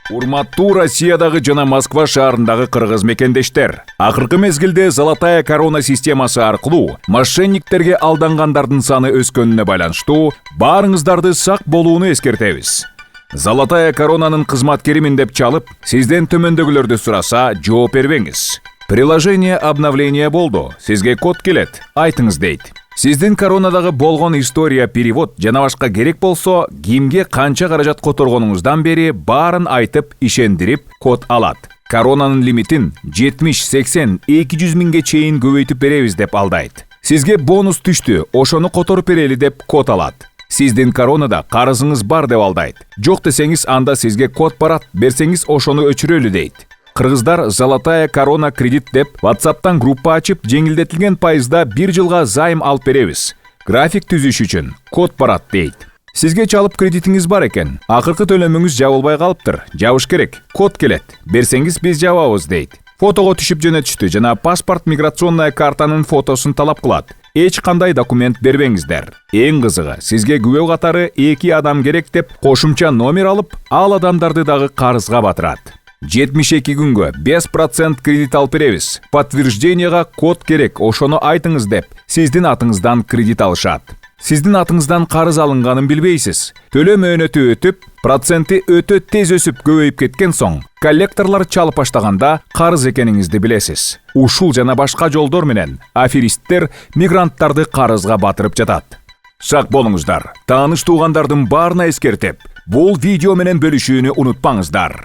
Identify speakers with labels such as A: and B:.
A: Урматтуу Россиядагы жана Москва шаарындагы кыргыз мекендештер. Акыркы мезгилде Золотая корона системасы аркылуу мошенниктерге алдангандардын саны өскөнүнө байланыштуу баарыңыздарды сак болууну эскертебиз. Золотая коронанын кызматкеримин деп чалып, сизден төмөндөгүлөрдү сураса, жооп бербеңиз. Приложение обновление болду. Сизге код келет. Айтыңыз дейт. Сиздин коронадагы болгон история перевод жана башка керек болсо, кимге канча каражат которгонуңуздан бери баарын айтып, ишендирип, код алат. Коронанын лимитин 70-80-200 миңге чейин көбөйтүп беребиз деп алдайт. Сизге бонус түштү, ошону которуп берели деп код алат. Сиздин коронада карызыңыз бар деп алдайт. Жок десеңиз, анда сизге код барат, берсеңиз ошону өчүрөлү дейт. Кыргыздар Золотая корона кредит деп WhatsApp'тан группа ачып, жеңилдетилген пайызда 1 жылга займ алып беребиз. График түзүш үчүн код барат дейт. Сизге чалып кредитиңиз бар экен. Акыркы төлөмүңүз жабылбай калыптыр. Жабыш керек. Код келет. Берсеңиз биз жабабыз дейт. Фотого түшүп жөнөтүштү жана паспорт миграционная картанын фотосун талап кылат. Эч кандай документ бербеңиздер. Эң кызыгы, сизге күбө катары 2 адам керек деп кошумча номер алып, ал адамдарды дагы карызга батырат. 72 күнгө 5% кредит алып беребиз. Подтвержденияга код керек, ошону айтыңыз деп, сиздин атыңыздан кредит алышат. Сиздин атыңыздан карыз алынганын билбейсиз. Төлөм мөөнөтү өтүп, проценти өтө тез өсүп көбөйүп кеткен соң, коллекторлор чалып баштаганда карыз экениңизди билесиз. Ушул жана башка жолдор менен аферисттер мигранттарды карызга батырып жатат. Сак болуңуздар. Тааныш туугандардын баарына эскертип, бул видео менен бөлүшүүнү унутпаңыздар.